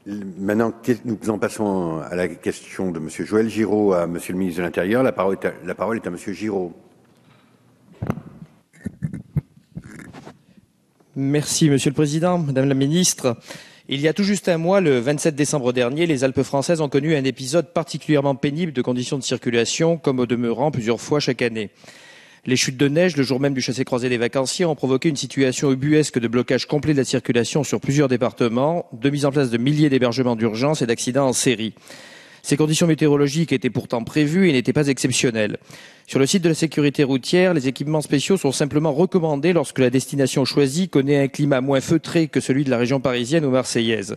Maintenant, nous en passons à la question de M. Joël Giraud à M. le ministre de l'Intérieur. La parole est à M. Giraud. Merci, Monsieur le Président. Madame la Ministre, il y a tout juste un mois, le 27 décembre dernier, les Alpes françaises ont connu un épisode particulièrement pénible de conditions de circulation, comme au demeurant plusieurs fois chaque année. Les chutes de neige, le jour même du chassé-croisé des vacanciers, ont provoqué une situation ubuesque de blocage complet de la circulation sur plusieurs départements, de mise en place de milliers d'hébergements d'urgence et d'accidents en série. Ces conditions météorologiques étaient pourtant prévues et n'étaient pas exceptionnelles. Sur le site de la sécurité routière, les équipements spéciaux sont simplement recommandés lorsque la destination choisie connaît un climat moins feutré que celui de la région parisienne ou marseillaise.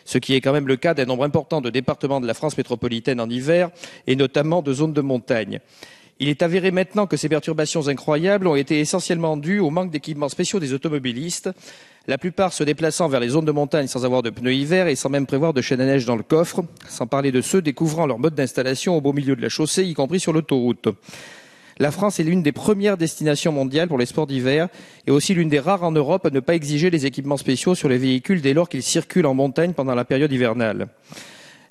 Ce qui est quand même le cas d'un nombre important de départements de la France métropolitaine en hiver et notamment de zones de montagne. Il est avéré maintenant que ces perturbations incroyables ont été essentiellement dues au manque d'équipements spéciaux des automobilistes, la plupart se déplaçant vers les zones de montagne sans avoir de pneus hiver et sans même prévoir de chaîne à neige dans le coffre, sans parler de ceux découvrant leur mode d'installation au beau milieu de la chaussée, y compris sur l'autoroute. La France est l'une des premières destinations mondiales pour les sports d'hiver et aussi l'une des rares en Europe à ne pas exiger les équipements spéciaux sur les véhicules dès lors qu'ils circulent en montagne pendant la période hivernale.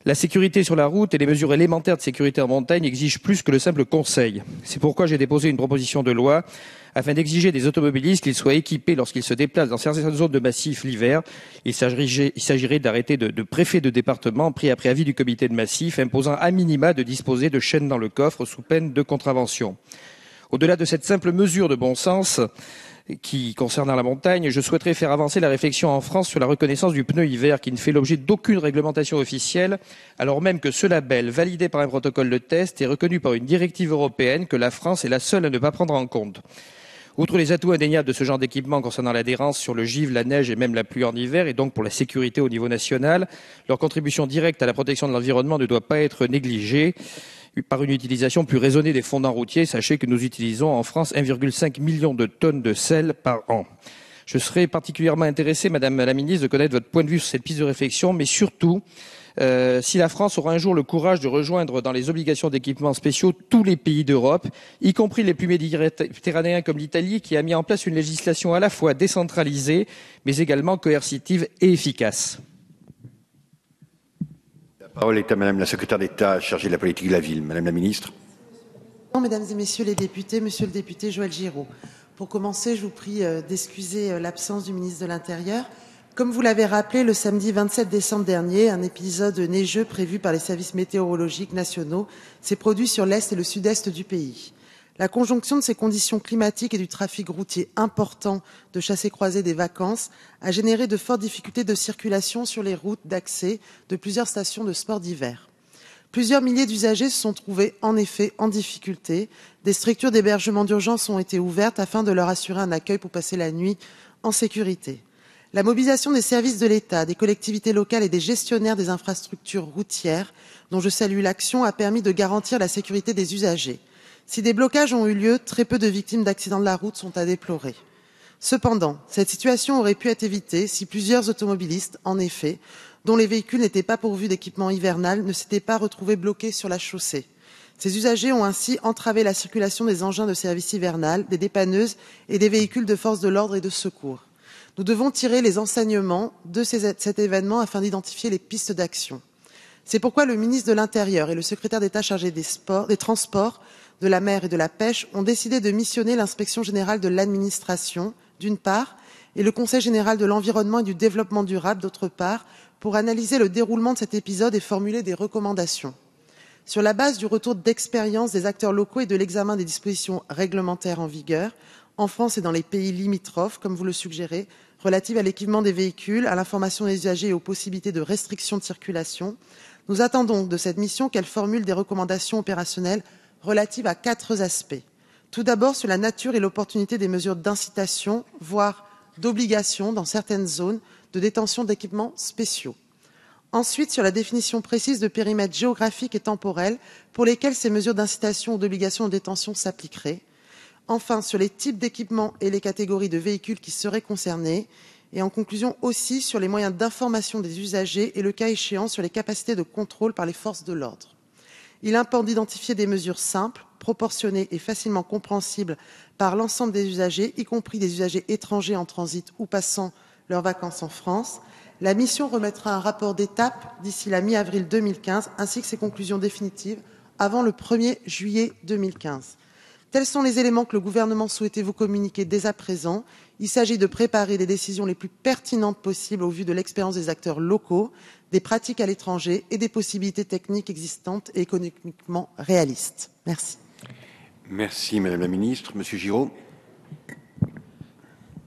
La sécurité sur la route et les mesures élémentaires de sécurité en montagne exigent plus que le simple conseil. C'est pourquoi j'ai déposé une proposition de loi afin d'exiger des automobilistes qu'ils soient équipés lorsqu'ils se déplacent dans certaines zones de massif l'hiver. Il s'agirait d'arrêter de préfets de département pris après avis du comité de massif imposant à minima de disposer de chaînes dans le coffre sous peine de contravention. Au-delà de cette simple mesure de bon sens, qui concernant la montagne, je souhaiterais faire avancer la réflexion en France sur la reconnaissance du pneu hiver qui ne fait l'objet d'aucune réglementation officielle, alors même que ce label, validé par un protocole de test, est reconnu par une directive européenne que la France est la seule à ne pas prendre en compte. Outre les atouts indéniables de ce genre d'équipement concernant l'adhérence sur le givre, la neige et même la pluie en hiver, et donc pour la sécurité au niveau national, leur contribution directe à la protection de l'environnement ne doit pas être négligée par une utilisation plus raisonnée des fondants routiers. Sachez que nous utilisons en France 1,5 million de tonnes de sel par an. Je serais particulièrement intéressé, Madame la Ministre, de connaître votre point de vue sur cette piste de réflexion, mais surtout, si la France aura un jour le courage de rejoindre dans les obligations d'équipements spéciaux tous les pays d'Europe, y compris les plus méditerranéens comme l'Italie, qui a mis en place une législation à la fois décentralisée, mais également coercitive et efficace. La parole est à Madame la secrétaire d'État chargée de la politique de la ville. Madame la Ministre. Mesdames et Messieurs les députés, Monsieur le député Joël Giraud, pour commencer, je vous prie d'excuser l'absence du ministre de l'Intérieur. Comme vous l'avez rappelé, le samedi 27 décembre dernier, un épisode neigeux prévu par les services météorologiques nationaux s'est produit sur l'est et le sud-est du pays. La conjonction de ces conditions climatiques et du trafic routier important de chassés-croisés des vacances a généré de fortes difficultés de circulation sur les routes d'accès de plusieurs stations de sport d'hiver. Plusieurs milliers d'usagers se sont trouvés en effet en difficulté. Des structures d'hébergement d'urgence ont été ouvertes afin de leur assurer un accueil pour passer la nuit en sécurité. La mobilisation des services de l'État, des collectivités locales et des gestionnaires des infrastructures routières, dont je salue l'action, a permis de garantir la sécurité des usagers. Si des blocages ont eu lieu, très peu de victimes d'accidents de la route sont à déplorer. Cependant, cette situation aurait pu être évitée si plusieurs automobilistes, en effet, dont les véhicules n'étaient pas pourvus d'équipement hivernal, ne s'étaient pas retrouvés bloqués sur la chaussée. Ces usagers ont ainsi entravé la circulation des engins de service hivernal, des dépanneuses et des véhicules de force de l'ordre et de secours. Nous devons tirer les enseignements de cet événement afin d'identifier les pistes d'action. C'est pourquoi le ministre de l'Intérieur et le secrétaire d'État chargé des Transports, de la mer et de la pêche ont décidé de missionner l'inspection générale de l'administration, d'une part, et le Conseil général de l'environnement et du développement durable, d'autre part, pour analyser le déroulement de cet épisode et formuler des recommandations. Sur la base du retour d'expérience des acteurs locaux et de l'examen des dispositions réglementaires en vigueur, en France et dans les pays limitrophes, comme vous le suggérez, relatives à l'équipement des véhicules, à l'information des usagers et aux possibilités de restriction de circulation, nous attendons de cette mission qu'elle formule des recommandations opérationnelles relatives à 4 aspects. Tout d'abord, sur la nature et l'opportunité des mesures d'incitation, voire d'obligation dans certaines zones de détention d'équipements spéciaux. Ensuite, sur la définition précise de périmètres géographiques et temporels pour lesquels ces mesures d'incitation ou d'obligation de détention s'appliqueraient. Enfin, sur les types d'équipements et les catégories de véhicules qui seraient concernés. Et en conclusion aussi sur les moyens d'information des usagers et le cas échéant sur les capacités de contrôle par les forces de l'ordre. Il importe d'identifier des mesures simples, proportionnées et facilement compréhensibles par l'ensemble des usagers, y compris des usagers étrangers en transit ou passant leurs vacances en France. La mission remettra un rapport d'étape d'ici la mi-avril 2015, ainsi que ses conclusions définitives avant le 1er juillet 2015. Tels sont les éléments que le gouvernement souhaitait vous communiquer dès à présent. Il s'agit de préparer les décisions les plus pertinentes possibles au vu de l'expérience des acteurs locaux, des pratiques à l'étranger et des possibilités techniques existantes et économiquement réalistes. Merci. Merci Madame la Ministre. Monsieur Giraud.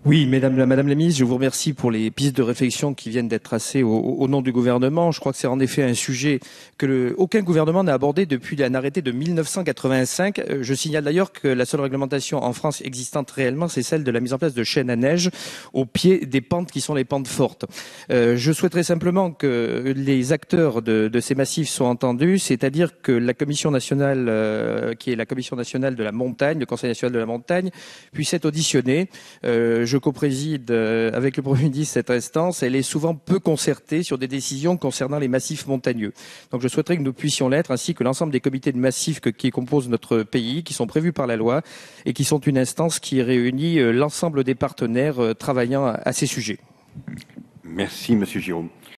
Oui, Madame la Ministre, je vous remercie pour les pistes de réflexion qui viennent d'être tracées au nom du gouvernement. Je crois que c'est en effet un sujet que aucun gouvernement n'a abordé depuis un arrêté de 1985. Je signale d'ailleurs que la seule réglementation en France existante réellement, c'est celle de la mise en place de chaînes à neige au pied des pentes qui sont les pentes fortes. Je souhaiterais simplement que les acteurs de ces massifs soient entendus, c'est-à-dire que la Commission nationale, qui est la Commission nationale de la montagne, le Conseil national de la montagne, puisse être auditionnée. Je co-préside avec le Premier ministre cette instance. Elle est souvent peu concertée sur des décisions concernant les massifs montagneux. Donc je souhaiterais que nous puissions l'être, ainsi que l'ensemble des comités de massifs qui composent notre pays, qui sont prévus par la loi et qui sont une instance qui réunit l'ensemble des partenaires travaillant à ces sujets. Merci Monsieur Giraud.